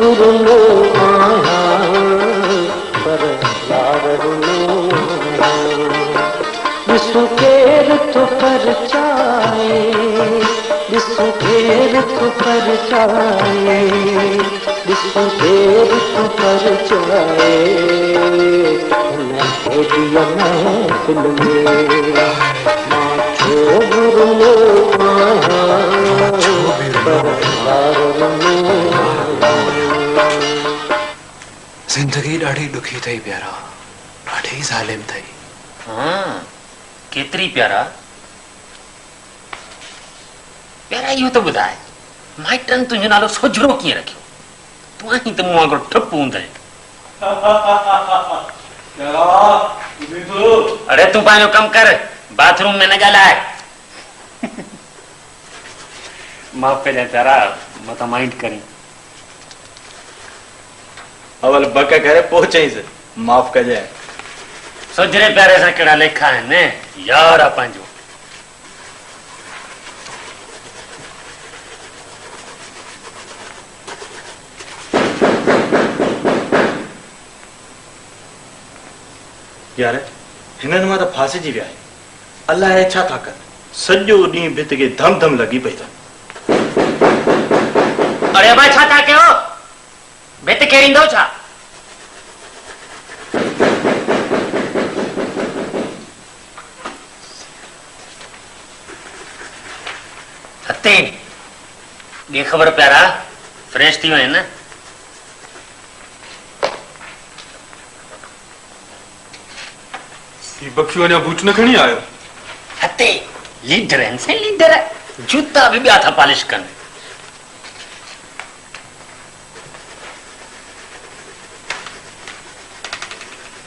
गुरुलो आया पर यार विसु केर तो पर चाहे विसु केर तो पर चाहे विसु केर तो पर चाहे मैं दिया महफिल में माचो गुरुलो आया पर यार जिंदगी ॾाढी ॾुखी थई प्यारा, ॾाढी ज़ालिम थई। हाँ, केतरी प्यारा प्यारा इहो तो ॿुधाए माइटनि तुंहिंजो नालो सोझरो कीअं रखियो? तूं आहीं त मूं वांगुरु ठुप हूंदे। अरे तूं पंहिंजो कमु कर, बाथरूम में न ॻाल्हाए। माफ़ कजांइ प्यारा, मां त माइंड करी। अवल बक करे पहुचईस माफ़ कजांइ। सोझरे प्यारे सां कहिड़ा लेखा आहिनि यार आहे पंहिंजो। यार हिननि मां त फासिजी विया आहिनि। अलाए छा था कनि, सॼो ॾींहुं भित खे धम धम लॻी पई अथनि। अरे भाई छा था कयो? भित केरींदो छा? हते ये खबर प्यारा फ्रेश थी वई न? बख्शू अञा बूट न खणी आयो? हते लीडर आहिनि से लीडर, जूता बि ॿिया था पॉलिश कनि।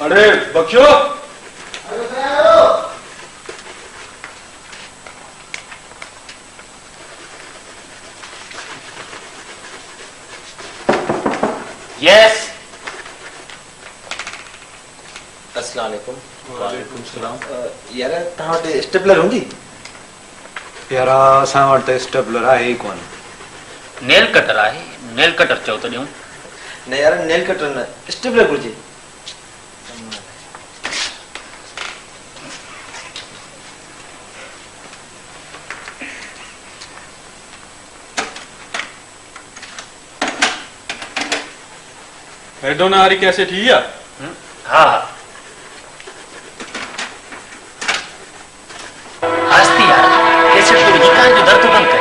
अरे बख्शो, यस। अस्सलाम वालेकुम। वालेकुम सलाम। यार तव्हां वटि स्टेपलर हूंदी? प्यारा असां वटि स्टेपलर आहे ई कोन। नेल कटर आहे, नेल कटर चओ त ॾियूं। न यार नेल कटर न, स्टेपलर घुर्जे। हेडोना वारी कैसेट ही आहे? हा हा हस्ती यार कैसेट तो दुकान जो दर तो बंद कर।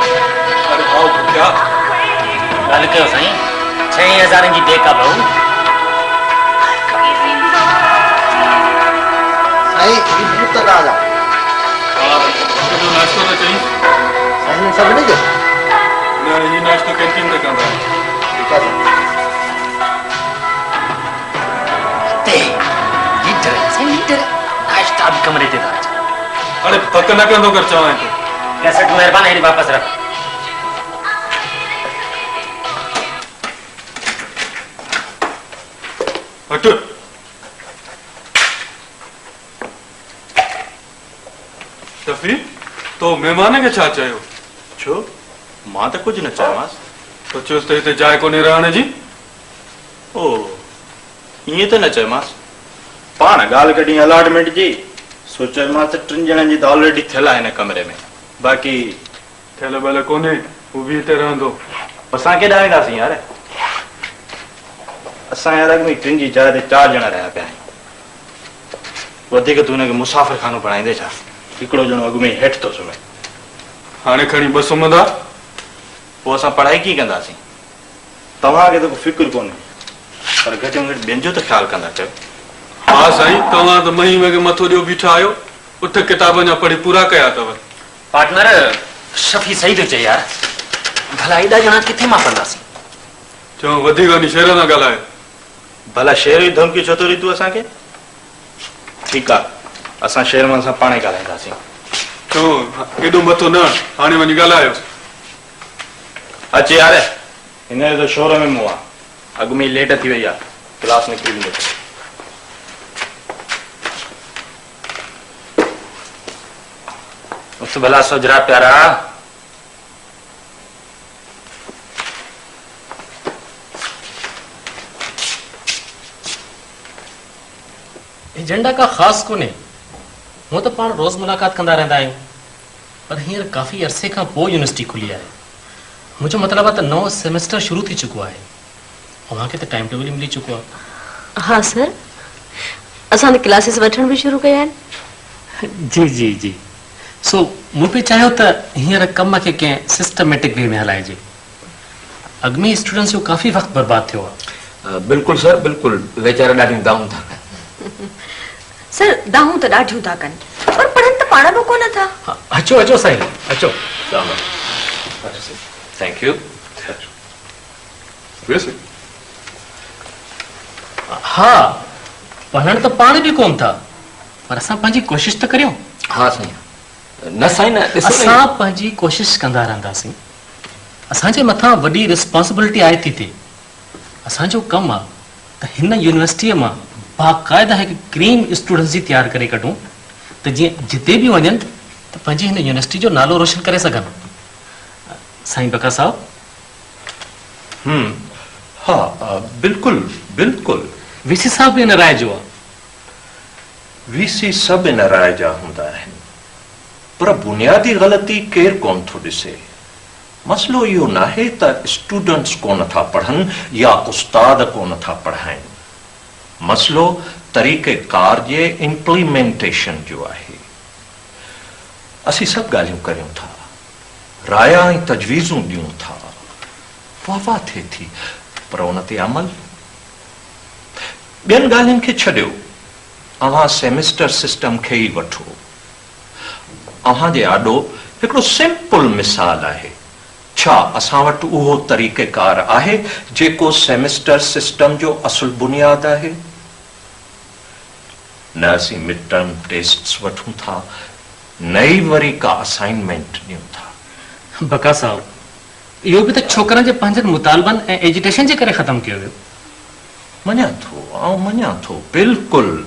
अरे भाऊ क्या गाल कयो साईं, 6000 जी डेका भाऊ। साईं ई भूत ॻाल्हि आहे। जो नाश्तो न चई साईं सभु न जो न ही नाश्तो कैंटीन ते कंदा आहिनि। ठीकु आहे लीडर नाश्ता भी कमरे ते था। अरे पक न कंदो कर चवां तो। कैसेट मेहरबानी है वापस रख। हट। शफी तो मेहमान के छा चयो? छो मां त कुझु न चयोमांसि। तो चयोसि त हिते जाइ कोन्हे रहण जी? ओ ईअं त न चयोमांसि, पाण ॻाल्हि कढी अलॉटमेंट जी। सोचियोमांसि 3 ॼणनि जी त ऑलरेडी थियल आहे हिन कमरे में, बाक़ी थियल भले कोन्हे, हू बि हिते रहंदो। असां केॾां वेंदासीं यार? असां यार अॻु में 3 जी जाइ ते 4 ॼणा रहिया पिया आहियूं। वधीक तूं हिनखे मुसाफ़िर खानो बणाईंदे छा? हिकिड़ो ॼणो अॻु में हेठि थो सुम्हे। हाणे खणी 2 सुम्हंदा? पोइ असां पढ़ाई कीअं कंदासीं? तव्हांखे त को फिक्र कोन्हे, पर घटि में घटि ॿियनि जो त ख़्यालु कंदा कयो। हाँ साईं, तव्हां त महीने के मथो ॾियो बीठा आहियो। उठ किताब अञा पढ़ी पूरा कया अथव। पार्टनर शफी सही थो चए यार, भला एॾा ॼणा किथे मां कंदासीं? चओ वधीक वञी शेर न ॻाल्हाए। भला शेर जी धमकी छो थो ॾी तूं असांखे? ठीकु आहे, असां शेर में असां पाण ई ॻाल्हाईंदासीं। चओ एॾो मथो न, हाणे वञी ॻाल्हायो। अच यार, हिन जो त शोर में मुंहुं आहे। अॻु में ई लेट थी वई आहे, क्लास निकिरी वेंदो। उस भला सोजरा प्यारा। एजेंडा का ख़ास कोन्हे, हूअं त पाण रोज़ मुलाक़ात कंदा रहंदा आहियूं, पर हींअर काफ़ी अरसे खां पोइ यूनिवर्सिटी खुली आहे। मुंहिंजो मतिलबु आहे त नओं सेमेस्टर शुरू थी चुको आहे, अव्हांखे त टाइम टेबल मिली चुको आहे। हाँ सर, असां त क्लासिस वठण बि शुरू कया आहिनि। जी जी जी। सो मूं पे चाहियो त हींअर कम खे कंहिं सिस्टमेटिक वे में हलाइजे। अॻु में स्टूडेंट्स जो काफ़ी वक़्तु बर्बाद थियो आहे। बिल्कुलु सर, बिल्कुलु। वीचारा ॾाढियूं दाऊं था कनि। सर दाहूं त ॾाढियूं था कनि, पर पढ़नि त पाण बि कोन था। अचो अचो साईं, अचो। Thank you. हा, पढ़ण त पाण बि कोन था, पर असां पंहिंजी कोशिशि त करियूं। हाँ साईं, न साईं न, असां पंहिंजी कोशिशि कंदा रहंदासीं। असांजे मथां वॾी रिस्पॉन्सिबिलिटी आहे थी थिए। असांजो कमु आहे त हिन यूनिवर्सिटीअ मां बाक़ाइदा हिकु क्रीम स्टूडेंट्स जी तयारु करे कढूं, त जीअं जिते बि वञनि त पंहिंजी हिन यूनिवर्सिटी जो नालो रोशन करे सघनि। साईं बका साहब। हाँ बिल्कुलु बिल्कुलु। वीसी साहब बि इन राय जो आहे। वीसी सभु इन राय जा हूंदा आहिनि, पर बुनियादी ग़लती केरु कोन थो ॾिसे। मसलो इहो नाहे त स्टूडेंट्स कोन था पढ़नि या उस्ताद कोन था पढ़ाइनि। मसलो तरीक़ेकार जे इम्प्लीमेंटेशन जो आहे। असीं सभु ॻाल्हियूं करियूं था, राया ऐं तजवीज़ूं ॾियूं था, वाह वाह थिए थी, पर उन ते अमल। ॿियनि ॻाल्हियुनि खे छॾियो, अव्हां सेमेस्टर सिस्टम खे ई वठो। अव्हां जे आॾो हिकिड़ो सिंपल मिसाल आहे। छा असां वटि उहो तरीक़ेकार आहे जेको सेमेस्टर सिस्टम जो असुल बुनियाद आहे? न असीं मिड टर्म टेस्ट्स वठूं था, न ई वरी का असाइनमेंट ॾियूं था। बका साहब, इहो बि त छोकरनि जे पंहिंजनि मुतालबनि ऐं एजुटेशन जे करे ख़तमु कयो वियो। मञा थो बिल्कुलु,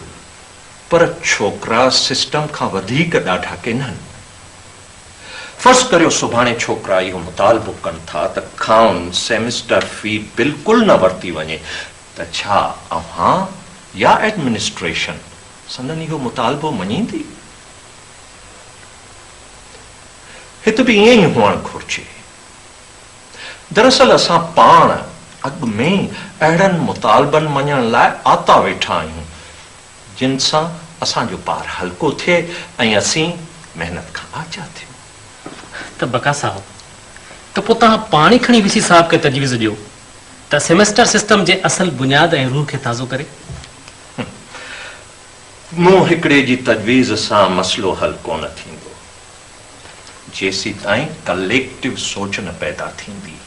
पर छोकरा सिस्टम खां वधीक ॾाढा किन्हनि। फर्ज़ करियो सुभाणे छोकरा इहो मुतालबो कनि था त खाउन सेमेस्टर फी बिल्कुलु न वरिती वञे, त छा अव्हां या एडमिनिस्ट्रेशन संदन इहो मुतालबो मञींदी? हिते बि ईअं ई हुअणु घुरिजे। दरअसल असां पाण अॻु में अहिड़नि मुतालबनि मञण लाइ आता वेठा आहियूं जिन सां असांजो पार हल्को थिए ऐं असीं महिनत खां आचा थियूं। त बका साहब, त पोइ तव्हां पाण ई खणी वीसी साहब खे तजवीज़ ॾियो त सेमेस्टर सिस्टम जे असल बुनियाद ऐं रूह खे ताज़ो करे। मूं हिकिड़े जी तजवीज़ सां मसलो हल कोन थींदो, जेसीं ताईं कलेक्टिव सोच न पैदा थींदी।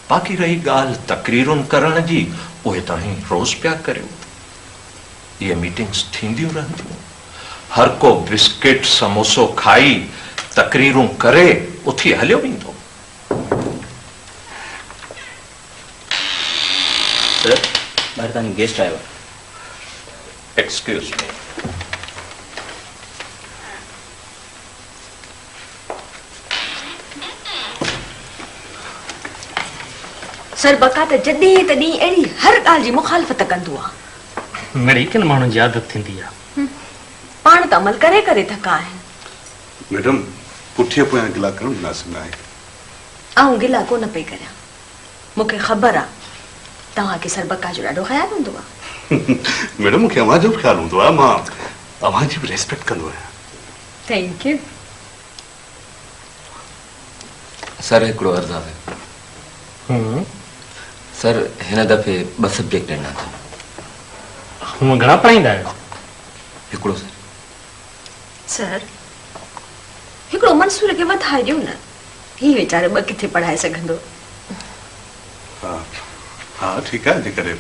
बाक़ी रही ॻाल्हि तकरीरुनि करण जी, उहे तव्हां रोज़ पिया करियो। इहे मीटिंग्स थींदियूं रहंदियूं। हर को बिस्किट समोसो खाई तकरीरूं करे उथी हलियो वेंदो। सर, ॿाहिरि तव्हांजो गेस्ट आयो आहे। Excuse me. सर बका त जॾहिं तॾहिं अहिड़ी हर ॻाल्हि जी मुखालफ़त कंदो आहे। मिड़ी किन माण्हुनि जी आदत थींदी आहे। पाण त अमल करे करे थका आहिनि। मैडम, पुठियां पोयां गिला करणु मुनासिब न आहे। आऊं गिला कोन पई करियां, मूंखे ख़बर आहे तव्हांखे सर बका जो ॾाढो ख़्यालु हूंदो आहे। मैडम, मूंखे अव्हां जो बि ख़्यालु हूंदो आहे, मां अव्हांजी बि रेस्पेक्ट कंदो आहियां। Thank you. सर, हिकिड़ो अर्ज़ु आहे। सर, हिन दफ़े 2 सब्जेक्ट ॾिना अथव। हूअं घणा पढ़ाईंदा आहियो? हिकिड़ो सर। सर, हिकिड़ो मंसूर खे वधाए ॾियो न, ही वीचारो 2 किथे पढ़ाए सघंदो। हा हा, ठीकु आहे। जेकॾहिं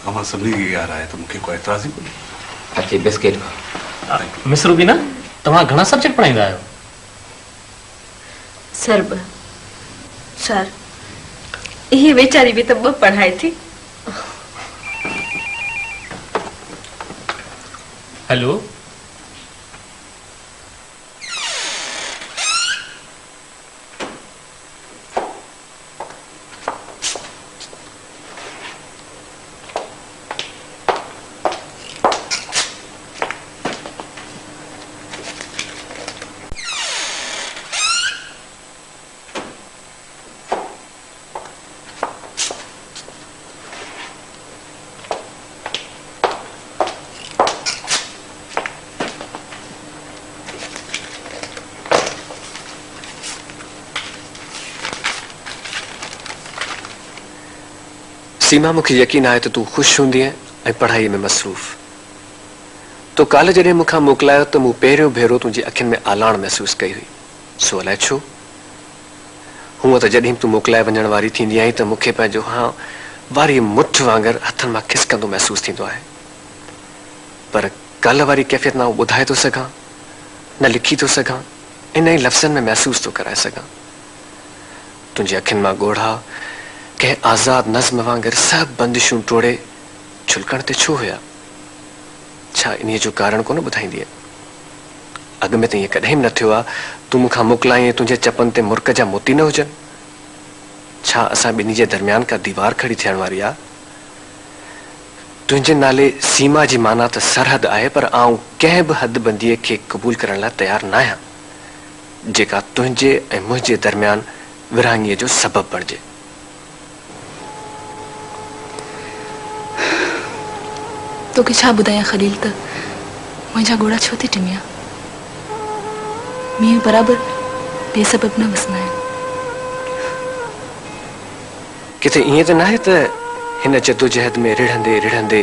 अव्हां सभिनी खे यार आहे त मूंखे कोई एतिराज़ ई कोन्हे। अचे बिस्किट। मिस रूबीना, तव्हां घणा सब्जेक्ट पढ़ाईंदा आहियो? सर 2। सर, इहे वीचारी बि त 2 पढ़ाए थी। हेलो, सीमा, मूंखे यकीन आहे त तूं ख़ुशि हूंदी ऐं पढ़ाईअ में मसरूफ़। तो काल्ह जॾहिं मूंखां मोकिलायो त मूं पहिरियों भेरो तुंहिंजी अखियुनि में आलाण महसूसु कई हुई। सो अलाए छो? हूअं त जॾहिं तूं मोकिलाए वञण वारी थींदी आहीं त मूंखे पंहिंजो वारी मुठ वांगुरु हथनि मां खिसकंदो महसूसु थींदो आहे। पर कल्ह वारी कैफ़ियत न ॿुधाए थो सघां, न लिखी थो सघां, इन ई लफ़्ज़नि में महसूसु थो कराए सघां। तुंहिंजी अखियुनि मां ॻोढ़ा कंहिं आज़ाद नज़्म वांगुरु सभु बंदिशूं तोड़े छुलकण ते छो हुया? छा इन जो कारण कोन ॿुधाईंदीअ? अॻु में त ईअं कॾहिं न थियो आहे तूं मूंखां मोकिलाई तुंहिंजे चपनि ते मुर्क जा मोती न हुजनि। छा असां ॿिन्ही जे दरमियान का दीवार खड़ी थियण वारी आहे? तुंहिंजे नाले सीमा जी माना त सरहद आहे, पर आऊं कंहिं बि हदबंदीअ खे क़बूल करण लाइ तयारु न आहियां जेका तुंहिंजे ऐं मुंहिंजे दरमियान विरहाङीअ जो सबबु बणिजे। तोखे छा ॿुधायां खलील त मुंहिंजा घोड़ा छो थी टिमिया? मींहुं बराबरि बेसबब न वसंदा आहिनि। किथे ईअं त न आहे त हिन जदोजहद में रिढ़ंदे रिढ़ंदे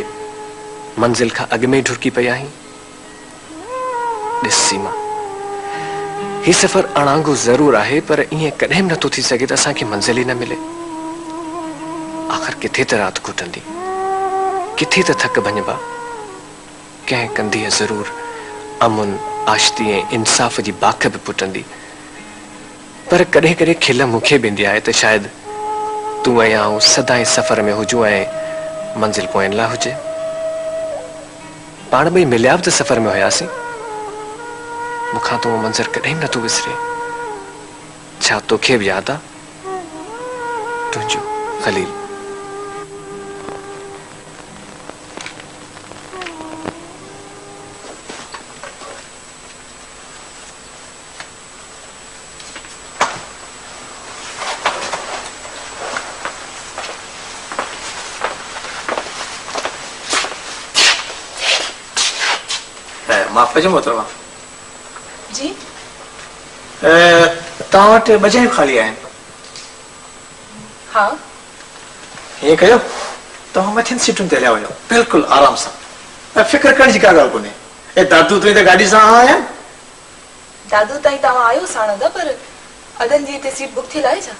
मंज़िल खां अॻु में ढुरकी पई आहीं? ॾिस सीमा, ही सफ़र अणांगो ज़रूर आहे, पर ईअं कॾहिं बि नथो थी सघे त असांखे मंज़िल ई न मिले। आख़िर किथे त राति घुटंदी, किथे त थक भञबा। कंहिं कंदीअ ज़रूर अमुन, आशिती ऐं इंसाफ़ जी बाख बि पुटंदी। पर कॾहिं कॾहिं खिल मूंखे बि ईंदी आहे त शायदि तूं ऐं आऊं सदाईं सफ़र में हुजूं ऐं मंज़िल पोयनि लाइ हुजे। पाण ॿई मिलिया बि त सफ़र में हुयासीं। मूंखां तो मंज़र कॾहिं नथो विसरे। छा तोखे बि यादि आहे? तुंहिंजो खलील। माफ़ कजो मोहतरमा। जी तव्हां वटि 2 जॻहियूं ख़ाली आहिनि। हाँ, हीअं कयो, तव्हां मथियुनि सीटुनि ते हलिया वञो, बिल्कुलु आराम सां। फिक्र करण जी का ॻाल्हि कोन्हे। ऐं दादू तुंहिंजी त गाॾी सां आया? दादू ताईं तव्हां आयो साणंदा, पर अदन जी हिते सीट बुक थियल आहे छा?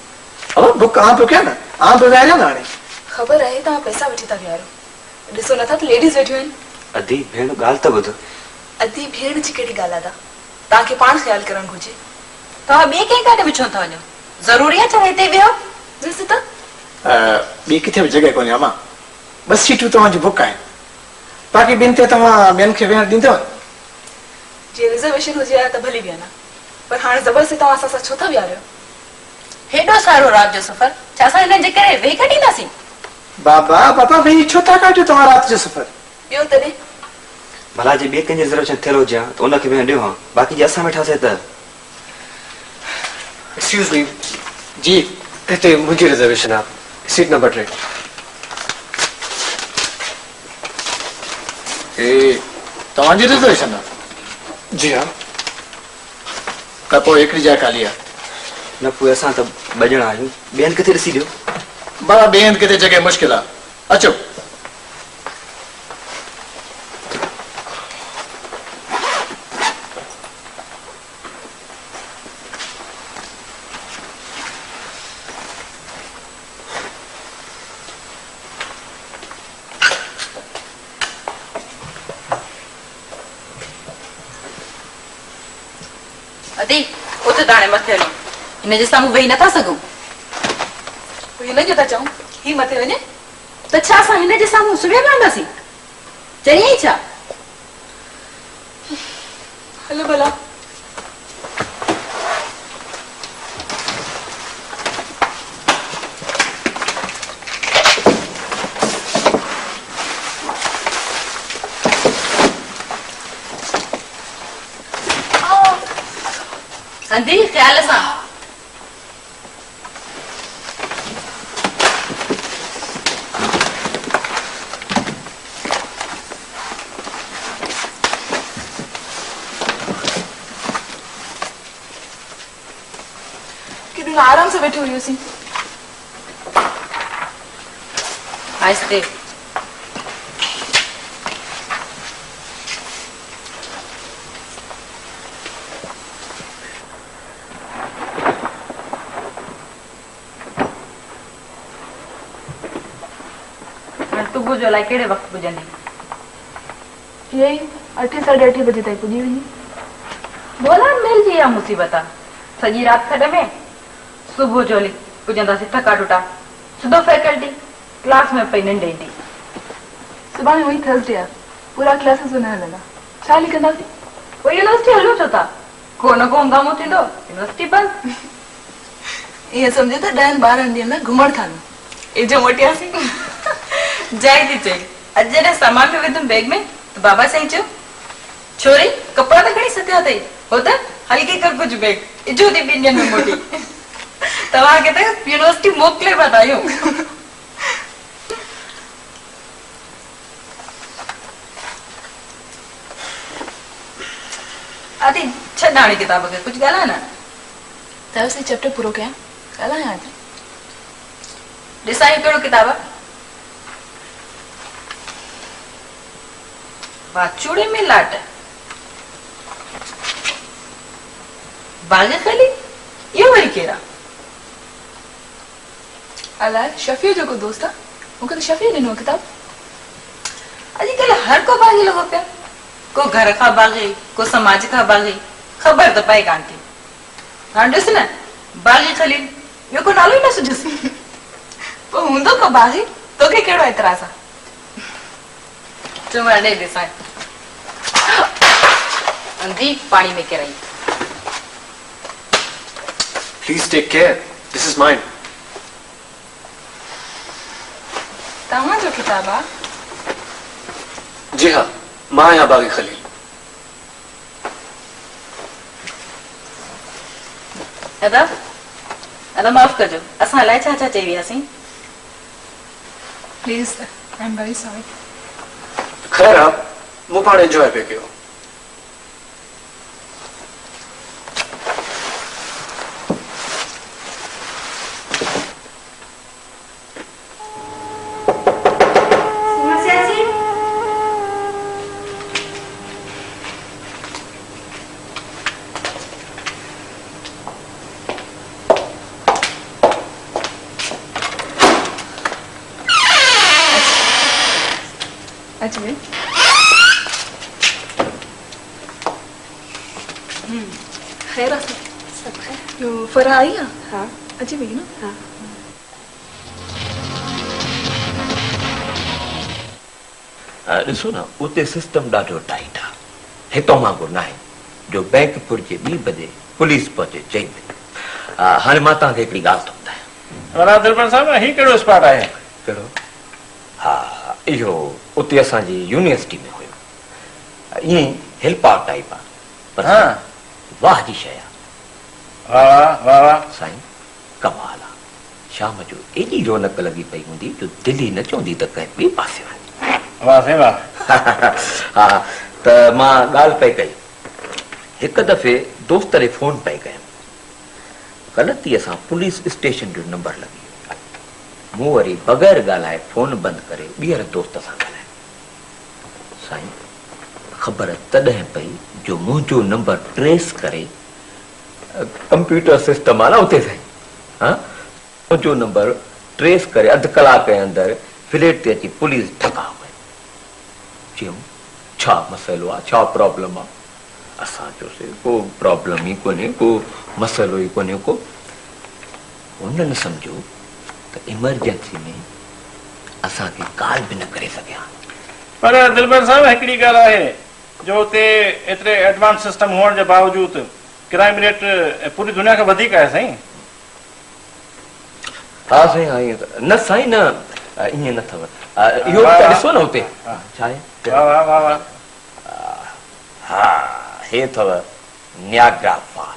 अब बुक आऊं पियो कयां न, आऊं पियो विहारियां न हाणे। ख़बर आहे तव्हां पैसा वठी था विहारो। ॾिसो नथा त लेडीज़ वेठियूं आहिनि। अदी भेण ॻाल्हि त ॿुध। अदी भेण जी कहिड़ी ॻाल्हि आहे? तव्हांखे पाण ख़्यालु करणु घुरिजे। तव्हां ॿिए कंहिं काॾे विछो था वञो? ज़रूरी आहे छा हिते वियो? ॾिस त ॿी किथे बि जॻह कोन्हे अमा। 2 सीटूं तव्हांजी बुक आहिनि। बाक़ी ॿिनि ते तव्हां ॿियनि खे विहण ॾींदव? जे रिजर्वेशन हुजे हा त भली विहंदा, पर हाणे ज़बरदस्ती तव्हां असां सां छो था विहारियो? हेॾो सारो राति जो सफ़र, छा असां हिन जे करे वेही कढींदासीं? बाबा वेही छो था काटियो तव्हां राति जो सफ़र? ॿियो तॾहिं भला जे ॿिए कंहिंजी रिजर्वेशन थियल हुजे हा त उनखे भेण ॾियो हा, बाक़ी जे असां वेठासीं त। एक्सक्यूज़ मी जी, हिते मुंहिंजी रिजर्वेशन आहे, सीट नंबर 3। तव्हांजी रिजर्वेशन आहे? जी हाँ। त पोइ हिकिड़ी जाइ ख़ाली आहे। न पोइ असां त 2 ॼणा आहियूं, ॿियनि किथे ॾिसी ॾियो। बाबा ॿिए किथे जॻह मुश्किल आहे, अचो। अदी उते दाणे मथे हलो, हिन जे साम्हूं वेही नथा सघूं। हिन जो था चऊं ही मथे वञे त छा असां हिन जे साम्हूं सुम्हिया पवंदासीं? चई छा? हलो भला। संधी ख्याल सां। कितना आराम से बैठे हुई उसी। आहिस्ते। सुबुह जो लाइ कहिड़े वक़्तु पुॼंदी? यही 8 साढ़े 8 बजे ताईं पुॼी वञी। बोला मिल जी या मुसीबत आहे। सॼी राति खॾ में, सुबुह जो हली पुॼंदासीं थका टुटा, सिधो फैकल्टी, क्लास में पई निंड ईंदी। सुभाणे वही थर्सडे आहे, पूरा क्लासेस न हलंदा, छा लिखंदासीं? पोइ यूनिवर्सिटी हलो छो था? को न को हंगामो थींदो, यूनिवर्सिटी बंदि। ईअं सम्झो त 10-12 ॾींहंनि लाइ घुमण था वञूं, इजो मोटियासीं। जाए थी चई, अॼु जॾहिं सामान में विधुमि बैग में त बाबा साईं चयो, छोरी कपिड़ा त खणी सथिया अथई, हो त हल्की कर कुझु बैग, इजो थी 2 ॾींहंनि में मोटी। तव्हांखे त यूनिवर्सिटी मोकिले पिया था आहियूं। आदि छॾ हाणे किताब खे, कुझु ॻाल्हाए न। त चैप्टर पूरो कयां, ॻाल्हायां थी। ॾिसां इहो कहिड़ो किताब आहे? वाचूड़े में लाट, बाग़ खली, इहो वरी केरु आहे? अलाए, शफ़ी जो को दोस्त आहे, मूंखे त शफ़ी ॾिनो किताब। अॼुकल्ह हर को बाग़ी लॻो पिया, को घर खां बाग़ी, को समाज खां बाग़ी, ख़बर त पए कान थी। हाणे ॾिस न, बाग़ी खलील, ॿियो को नालो ई न सुझुसि। पोइ हूंदो को बाग़ी, तोखे कहिड़ो एतिराज़ आहे? चो मैं नहीं ॾिसां। अंधी पानी में किरई। Please take care. This is mine. तव्हां जो किताब आहे? जी हाँ, मां आहियां बाग़ी खलील। अदा माफ़ कजो, असां अलाए छा छा चई वियासीं। Please, I am very sorry. खैर आप मूं पाण एंजॉय पे कयो। खैर सब खैर। फरा आई है? हाँ। अच्छी भी ना? हाँ। ॾिसो न, उते सिस्टम ॾाढो टाइट आहे। हितो वांगुरु न आहे जो बैंक पुरजे 2 बजे, पुलिस पहुचे 4 बजे। हाणे मां तव्हांखे हिकिड़ी ॻाल्हि थो ॿुधायां। दिलबर साहब, ही कहिड़ो स्पॉट आहे? कहिड़ो? हा, इहो उते असांजी यूनिवर्सिटी में हुयो। ईअं हेल्पर टाइप आहे, पर वाह जी शइ आहे। वाह वाह वाह साईं, कमाल आहे। शाम जो एॾी रौनक लॻी पई हूंदी जो दिल्ली न चवंदी त कंहिं ॿिए पासे वञे। वाह साईं वाह। हा, त मां ॻाल्हि पई कई। हिकु दफ़े दोस्त ॾे फोन पई कयमि, ग़लतीअ सां पुलिस स्टेशन जो नंबर लॻी वियो। मूं वरी बग़ैर ॻाल्हाए फोन बंदि करे ॿीहर दोस्त सां ॻाल्हायो। साईं, ख़बर तॾहिं पई जो मुंहिंजो नंबर ट्रेस करे कंप्यूटर सिस्टम आहे न उते साईं, हा, मुंहिंजो नंबर ट्रेस करे अधु कलाक जे अंदरि फ्लैट ते अची पुलिस ठका वई। चयूं छा मसइलो आहे, छा प्रॉब्लम आहे? असां चयोसीं को प्रॉब्लम ई कोन्हे, को मसइलो ई कोन्हे को। उन्हनि सम्झो त इमरजेंसी में असांखे कॉल बि न करे सघिया। पर दिलबर साहब, हिकिड़ी ॻाल्हि आहे जो उते एतिरे एडवांस सिस्टम हुअण जे बावजूद क्राइम रेट पूरी दुनिया खां वधीक आहे साईं। हा साईं, हा, ईअं न साईं, न ईअं न अथव। इहो ॾिसो न उते छा आहे। वाह वाह वाह वाह। हा, हे अथव नियाग्रा फॉल।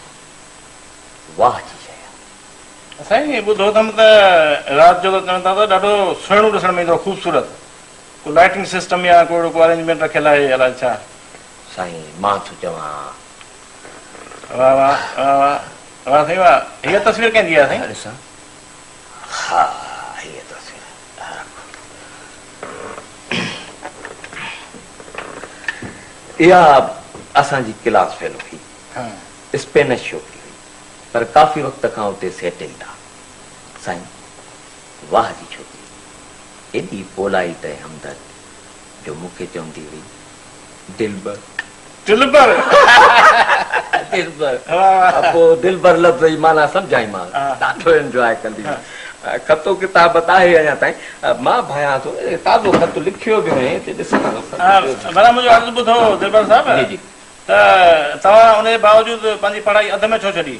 वाह जी शइ आहे। साईं, ॿुधो अथमि त राति जो त चवनि था त ॾाढो सुहिणो ॾिसण में ईंदो, ख़ूबसूरत। को लाइटिंग सिस्टम या को अरेंजमेंट रखियल आहे अलाए छा? साईं, मां थो चवां। वाह वाह वाह वाह वाह साईं वाह। हीअ तस्वीर कंहिंजी आहे साईं? ॾिसां। हा, हीअ तस्वीर इहा असांजी क्लास फेलो हुई, स्पेनिश छोकिरी हुई, पर काफ़ी वक़्त खां उते सेटल्ड आहे। साईं वाह जी छोकिरी, एॾी पोलाइट ऐं हमदर्द जो मूंखे चवंदी हुई दिलबर दिलबर दिलबर। पोइ दिलबर लफ़्ज़ जी माना सम्झाई मां, ॾाढो एंजॉय कंदी। खतो किताब आहे अञा ताईं मां भायां थो, ताज़ो ख़त लिखियो बि हुई ते ॾिसंदा। भला मुंहिंजो अर्ज़ु ॿुधो दिलबर साहिब, त तव्हां उन बावजूदि पंहिंजी पढ़ाई अध में छो छॾी?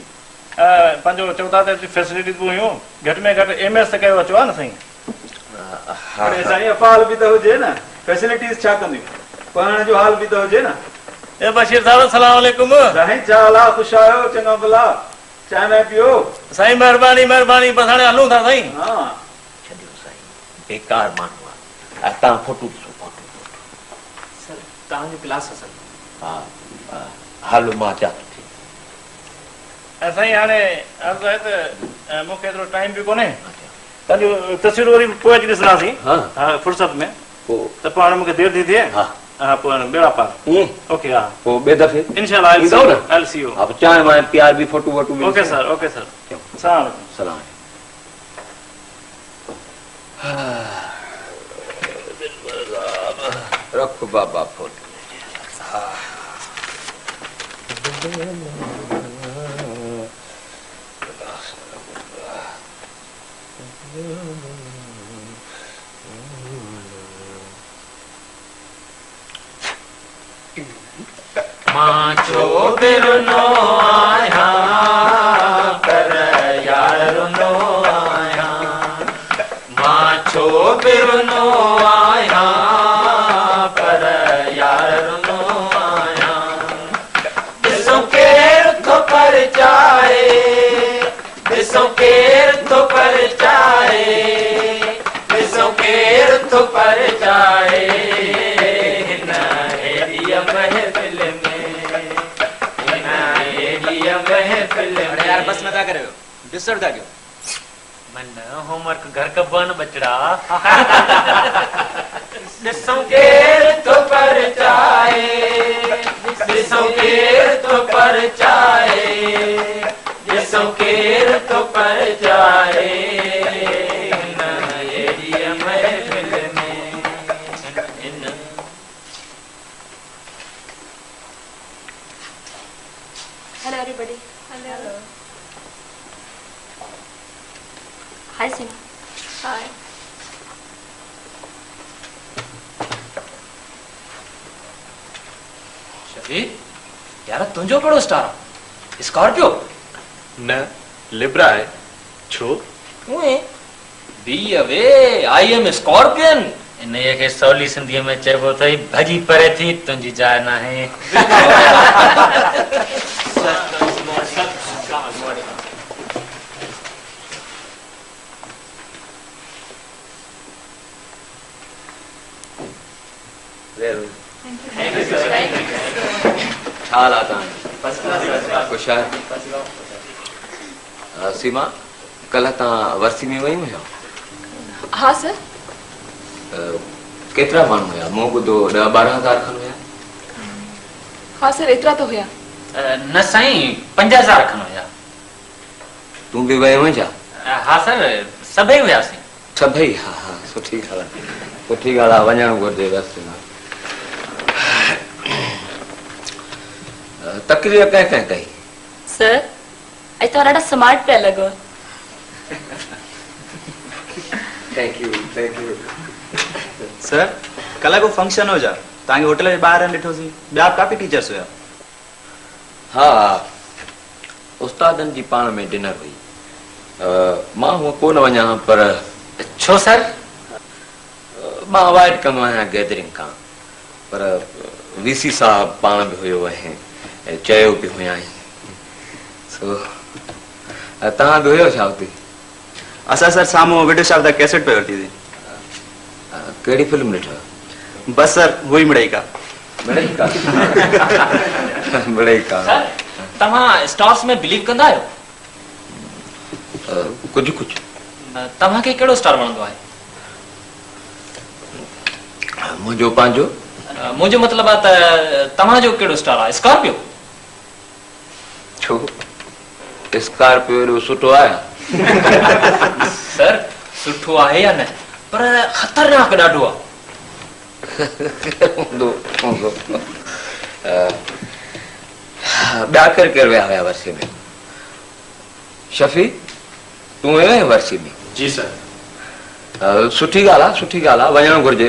पंहिंजो चओ था त फैसिलिटीज़ बि हुयूं, घटि में घटि MS त कयो अचो आहे न साईं? साईं अफ़ाल बि त हुजे न, फैसिलिटीज़ छा कंदियूं, पढ़ण जो हाल बि त हुजे न। ए बशीर साहिब अस्सलाम वालेकुम। साईं छा हाल आहे? ख़ुशि आहियो? चङा भला, चांहि में पियो? साईं महिरबानी महिरबानी, बसि हाणे हलूं था साईं। छॾियो साईं, बेकार माण्हू आहे। तव्हां फोटो ॾिसो, फोटो सर तव्हांजी क्लास आहे सर। हा हलो मां अचां थो। ऐं साईं हाणे अर्ज़ु आहे त मूंखे एतिरो टाइम बि कोन्हे, तव्हांजो तस्वीर वरी पोइ अची ॾिसंदासीं हा फुर्सत में, त पोइ हाणे मूंखे देरि थी थिए। हा पोइ हाणे बेड़ा पार। ओके हा पोइ ॿिए दफ़े इंशाल्लाह I'll see you। हा चांहि वांहि प्यार बि फोटो वोटो। ओके सर, ओके सर, सलाम सलाम। रख बाबा फोटो। मां छो बिरनो आहियां पर यार रुनो आहियां, मां छो बिरनो आहियां पर यार रुनो आहियां। ॾिसो केरु थो परचाए, ॾिसो केरु थो परचाए, ॾिसो केरु थो परचाए हिन हेॾीअ महफ़िल में। यार बस मजा करे डिस्टर्ब था क्यों? मन होमवर्क घर का बन बचड़ा। ॾिसो केरु थो परचाए, ॾिसो केरु थो परचाए, ॾिसो केरु थो परचाए हिन हेॾीअ महफ़िल में। Hello everybody. Hello. Hi Sima. Hi. Shabir यार तुंहिंजो कहिड़ो स्टार आहे? स्कॉर्पियो न लिब्रा आहे। छो? उहे बी अवे आई एम स्कॉर्पियन। इन खे सवली सिंधीअ में चइबो अथई भॼी परे थी तुंहिंजी जाइ न आहे। हाल आहे ख़ुशि आहे? सीमा कल्ह तव्हां वरसी में वई हुया? हाँ सर। केतिरा माण्हू हुया? मूं ॿुधो 10-12 खनि हुया। हाँ सर एतिरा तो हुया। न साईं 5000 खनि हुया। तूं बि वयो हुई छा? हा सर सभई हुयासीं। सभई? हा हा सुठी ॻाल्हि आहे, सुठी ॻाल्हि आहे, वञणु घुरिजे रस्ते में। तकरीर कंहिं कंहिं कई? सर अॼु तव्हां ॾाढा स्मार्ट पिया लॻो। Thank you thank you. Sir कल्ह को फंक्शन हो जा तव्हांखे होटल जे ॿाहिरि ॾिठोसीं, ॿिया काफ़ी टीचर्स हुया। हा उस्तादनि जी पाण में डिनर हुई। मां हूअं कोन वञा पर। छो सर? मां अवॉइड कंदो आहियां गैदरिंग खां, पर VC साहब पाण बि हुयो ऐं चयो बि हुया। तव्हां बि हुयो छा हुते? असां सर साम्हूं विडियो शॉप था कैसेट पे वरिती थी। कहिड़ी फिल्म ॾिठो? बस सर वही मिड़ेका। मिड़ेका मिड़ेका। तव्हां स्टार्स में बिलीव कंदा आहियो? कुझु कुझु। तव्हांखे कहिड़ो स्टार वणंदो आहे? मुझो पांजो मुझे मतलब आता तमाजो केड़ो स्टार है स्कॉर्पियो छो स्कॉर्पियो रो सुठो आया सर सुठो है या न पर खतरनाक डाडो दो ॿिया केर विया हुया वर्सी में शफ़ी तूं वियो आहीं वर्सी में जी सर सुठी ॻाल्हि आहे वञणु घुरिजे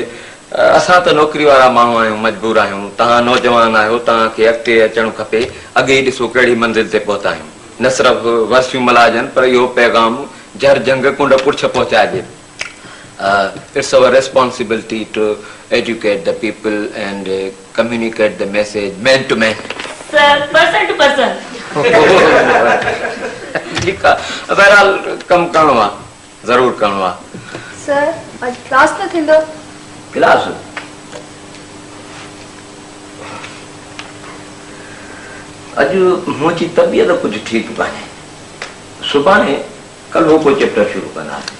असां त नौकिरी वारा माण्हू आहियूं मजबूर आहियूं तव्हां नौजवान आहियो तव्हांखे अॻिते अचणु खपे अॻे ई ॾिसो कहिड़ी मंज़िल ते पहुता आहियूं न सिर्फ़ु वर्सियूं मल्हाइजनि पर इहो पैगाम जर जंग कुंड पुछ पहुचाइजे it's our responsibility to educate the people and communicate the message man to man. Sir, person to person. ठीक है बहरहाल कम करणो आहे ज़रूर करणो आहे सर आज क्लास में थींदो क्लास अॼु मुंहिंजी तबियत कुझु ठीकु कान्हे सुभाणे कल वो कोई चैप्टर शुरू कंदासीं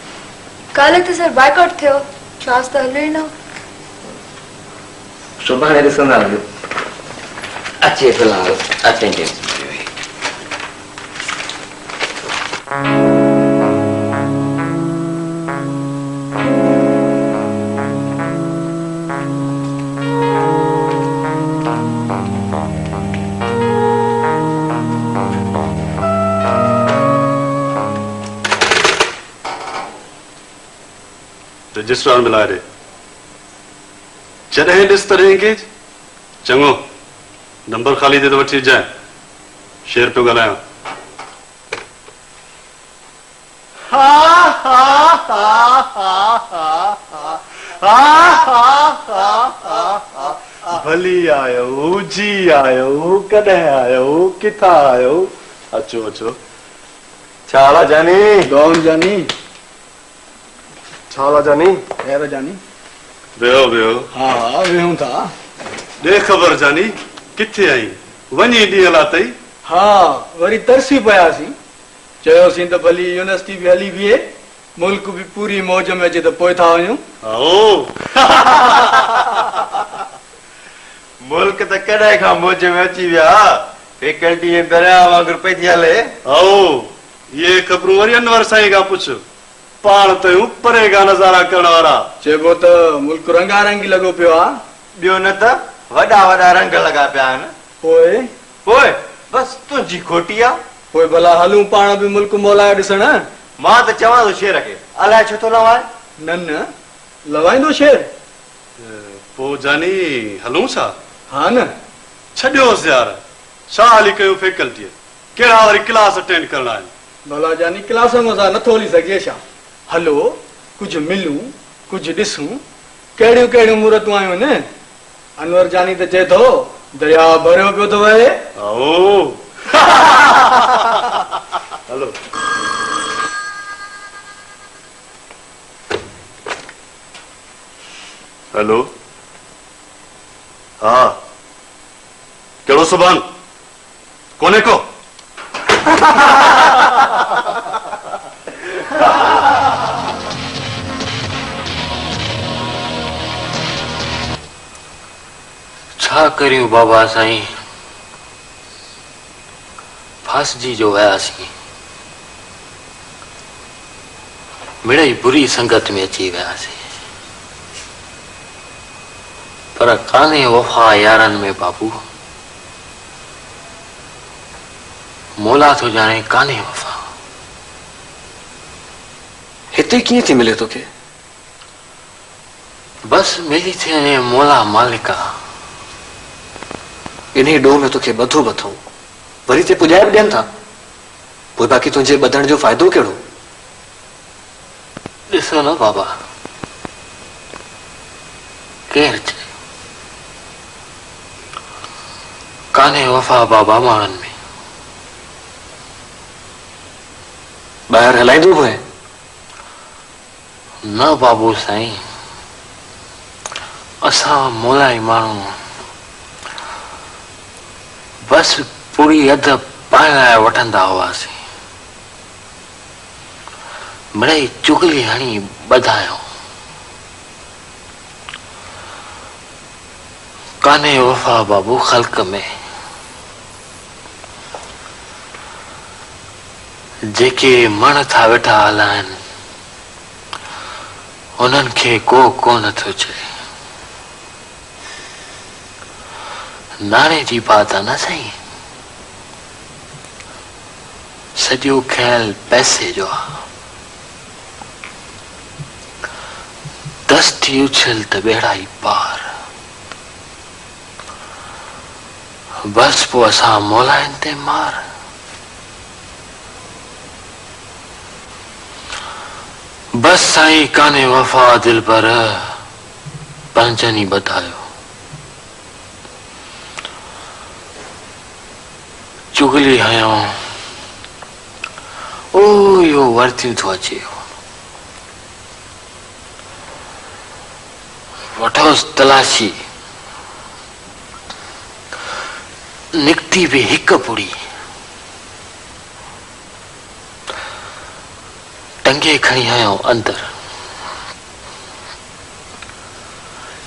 कल तो सर बाइकआउट थियो क्लास तो हले न सुभाणे ॾिसंदासीं अचे फ़िलहाल अटेंडेंस रजिस्ट्रार मिलाए ॾे जॾहिं ॾिस तॾहिं खे चङो नंबर ख़ाली थिए त वठी अचांइ शेर पियो ॻाल्हायां भली आयो जी आयो कॾहिं आयो किथां आयो अचो अचो छा हाल आहे जानी गौन जानी छा हाल आहे जानी खैर जानी वियो वियो हा हा वेहूं था ॾे ख़बर जानी किथे आई वञी ॾींहं लाथई हा वरी तरसी पियासीं चयोसीं त भली यूनिवर्सिटी बि हली बीहे मुल्क बि पूरी मौज में अचे त पोइ था वञूं मुल्क त कॾहिं खां मौज में अची विया फैकल्टी ऐं दरिया वांगुरु पई थी हले ये ख़बरूं वरी अनवर साईं खां पुछ पाण तयूं परे खां नज़ारा करण वारा चइबो त मुल्क रंगारंगी लॻो पियो आहे ॿियो न त वॾा वॾा रंग लॻा पिया आहिनि पोइ पोइ बस तुंहिंजी खोटी आहे पोइ भला हलूं पाण बि मुल्क मोलाए ॾिसण मां त चवां थो शेर खे अलाए छो थो लवाए न लवाईंदो शेर पोइ जानी हलूं छा हा न छॾियोसि यार छा हाली कयूं फैकल्टीअ कहिड़ा वरी क्लास अटेंड करणा आहिनि भला जानी क्लास में असां नथो हली सघे छा हलो कुझु मिलूं कुझु ॾिसूं कहिड़ियूं कहिड़ियूं मूर्तूं आयूं आहिनि अनवर जानी त चए थो दरिया भरियो पियो थो वहे हलो हेलो हा कहिड़ो सुभान कोने को छा करियूं बाबा साईं फांसजी जो वियासीं मिड़ई बुरी संगत में अची वियासीं पर कान्हे वफ़ा यारनि में बाबू मोला तो जाने कान्हे वफ़ा हिते कीअं थी मिले तोखे बस मिली थी मोला मालिका इन्हीं डोह में तोखे बधो बथो वरी ते पुॼाए बि ॾियनि था पोइ बाक़ी तुंहिंजे ॿधण जो फ़ाइदो कहिड़ो ॾिसो न बाबा केरु चए कान्हे वफ़ा बाबा माण्हुनि में ॿाहिरि हलाईंदो बि न बाबू साईं असां मोलाई माण्हू बस पूरी अध पाइण लाइ वठंदा हुआसीं मिड़ई चुगली हणी ॿधायो काने वफा बाबू ख़ल्क़ में जेके मण था वेठा हलाइन उन्हनि खे को कोन थो चए। नाणे जी बात आहे न साईं, सॼो ख्याल पैसे जो आहे। दस्ती उछल त ॿेड़ा ई पार। बस पोइ असां मौलाइनि ते मार। बस साईं काने वफा दिल पर पंजनी ॿधायो। चुगली हयो ओ यो वर्तियूं थो अचे। वठोसि तलाशी, निकती भी हिक पुड़ी। टंगे खणी आयो अंदर।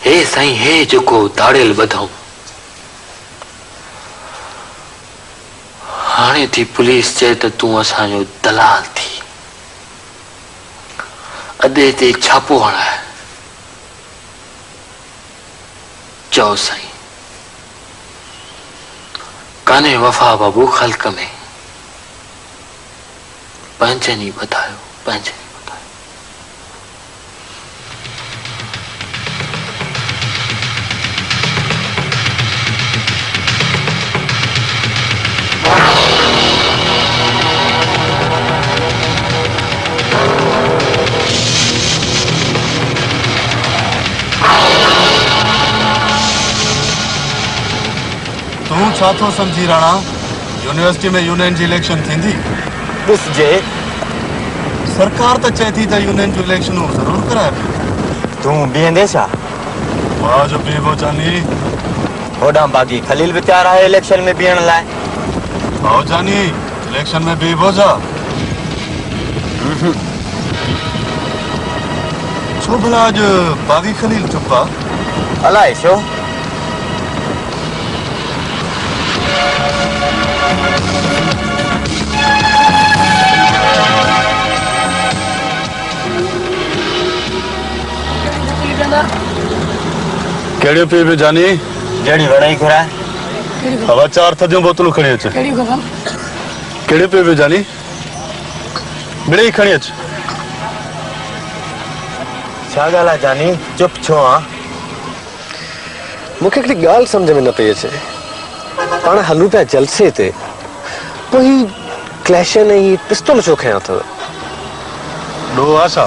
हे साईं हे जेको दाड़ेल ॿधऊं, हाणे थी पुलिस चए त तूं असांजो दलाल थी, अॾे ते छापो हणाए। चओ साईं, काने वफा बाबू ख़ल्क़ में पंजनी ॿधायो, पंजनी। तूं छा थो सम्झी राणा? यूनिवर्सिटी में यूनियन जी इलेक्शन थींदी? ॾिसजे, सरकार त चए थी त यूनियन जूं इलेक्शनूं ज़रूरु कराइबी। तूं बीहंदे छा? वाह जो बीबो जानी। होॾां बाग़ी खलील बि तयारु आहे इलेक्शन में बीहण लाइ। भाउ जानी, इलेक्शन में बीबो छा? छो भला अॼु बाग़ी खलील चुप आहे? अलाए छो। कहिड़ियूं पी बि जानी? जहिड़ी वड़ाई घुराए। हवा 4 थधियूं बोतलूं खणी अच। कहिड़ियूं पी बि जानी? मिड़ेई खणी अच। छा ॻाल्हि आहे जानी, चुप छो आहे? मूंखे हिकिड़ी ॻाल्हि सम्झ में न पई अचे। पाण हलूं पिया जलसे ते, पोइ ही क्लैशन ऐं पिस्तौल छो खयां अथव? ॾोह आहे छा?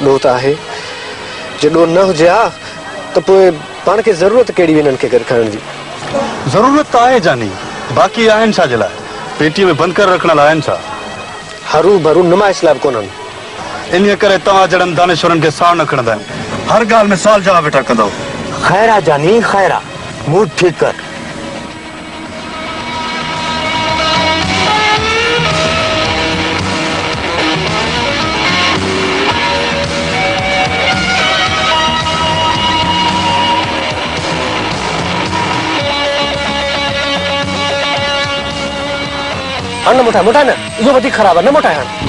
ॾोह त आहे। जे ॾोह न हुजे हा त पोइ पाण खे ज़रूरत कहिड़ी हिननि खे गॾु खणण जी? ज़रूरत त आहे जानी, बाक़ी आहिनि छा जे लाइ? पेटीअ में बंदि करे रखण लाइ आहिनि छा? हरू भरू नुमाइश लाइ बि कोन्हनि। इन करे तव्हां जहिड़नि दानिशवरनि खे साण न खणंदा आहिनि। हर ॻाल्हि में साल जवाब वेठा कंदव। ख़ैरा जानी ख़ैरा, मूड ठीक कर। न मोटाए न, इहो वधीक ख़राबु आहे, न मोटाए हाणे।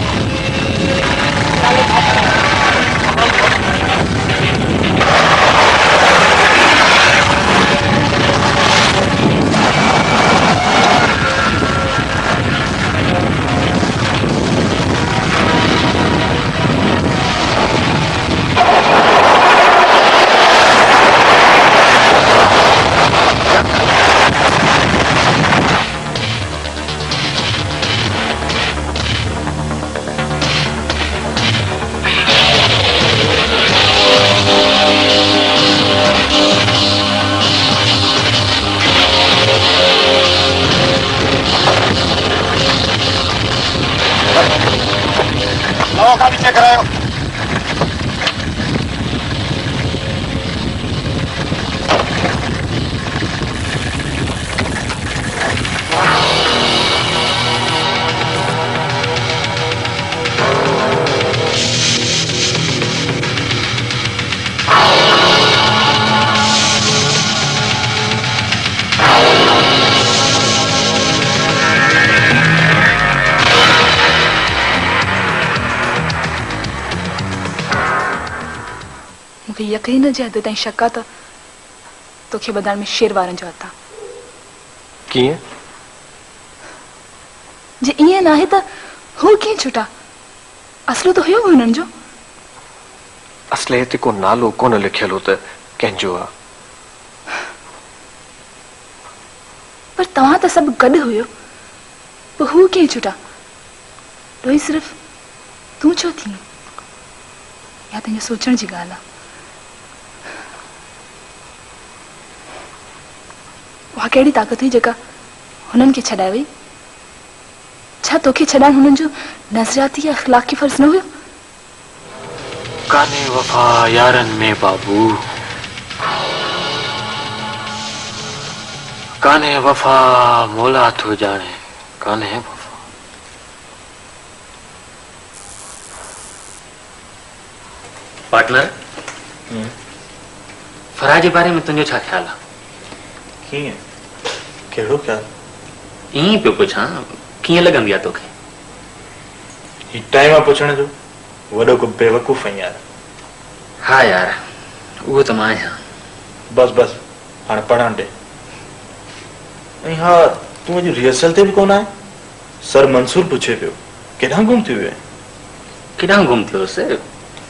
मूंखे यकीन जे हद ताईं शक आहे त तोखे ॿधाइण में शेर वारनि जो हथ आहे। कीअं? जे ईअं न आहे त हू कीअं छुटा? असलो त हुयो हुननि जो। असले हिते को नालो कोन लिखियल हो त कंहिंजो आहे। पर तव्हां त सभु गॾु हुयो, पोइ हू कीअं छुटा? ॾोही सिर्फ़ तूं छो थी? या तुंहिंजे सोचण जी ॻाल्हि आहे। उहा कहिड़ी ताक़त हुई जेका हुननि खे छॾाए वई? छा तोखे छॾाइण हुननि जो नज़रियाती या अख़लाक़ी फर्ज़ न हुयो? काने वफ़ा यारनि में बाबू, काने वफ़ा मौला थो ॼाणे, काने वफ़ा। पार्टनर, फराह जे बारे में तुंहिंजो छा ख़्यालु आहे? कीअं? कहिड़ो ख़्यालु? ईअं पियो पुछां, कीअं लॻंदी आहे तोखे? ही टाइम आहे पुछण जो? वॾो को बेवकूफ़ आहीं यार। हा यार, उहो त मां आहियां। बस बस, हाणे पढ़ण ॾे। ऐं हा, तूं अॼु रिहर्सल ते बि कोन आहे? सर मंसूर पुछे पियो, केॾांहुं गुम थी वियो आहे? केॾांहुं गुम थियोसि?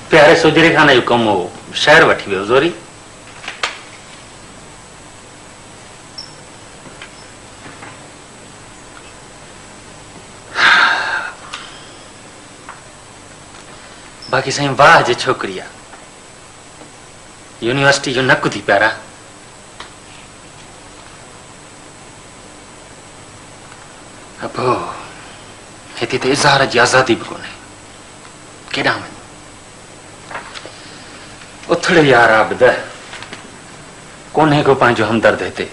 प्यारे सुजरे खाने जो कमु हो, शहर वठी वियो ज़ोरी। बाक़ी साईं वाह जे छोकिरी आहे, यूनिवर्सिटी जो नकु थी प्यारा। अबो हिते त इज़हार जी आज़ादी बि कोन्हे, केॾांहुं वञ? उथड़े यार आबिद, कोन्हे को पंहिंजो हमदर्द हिते।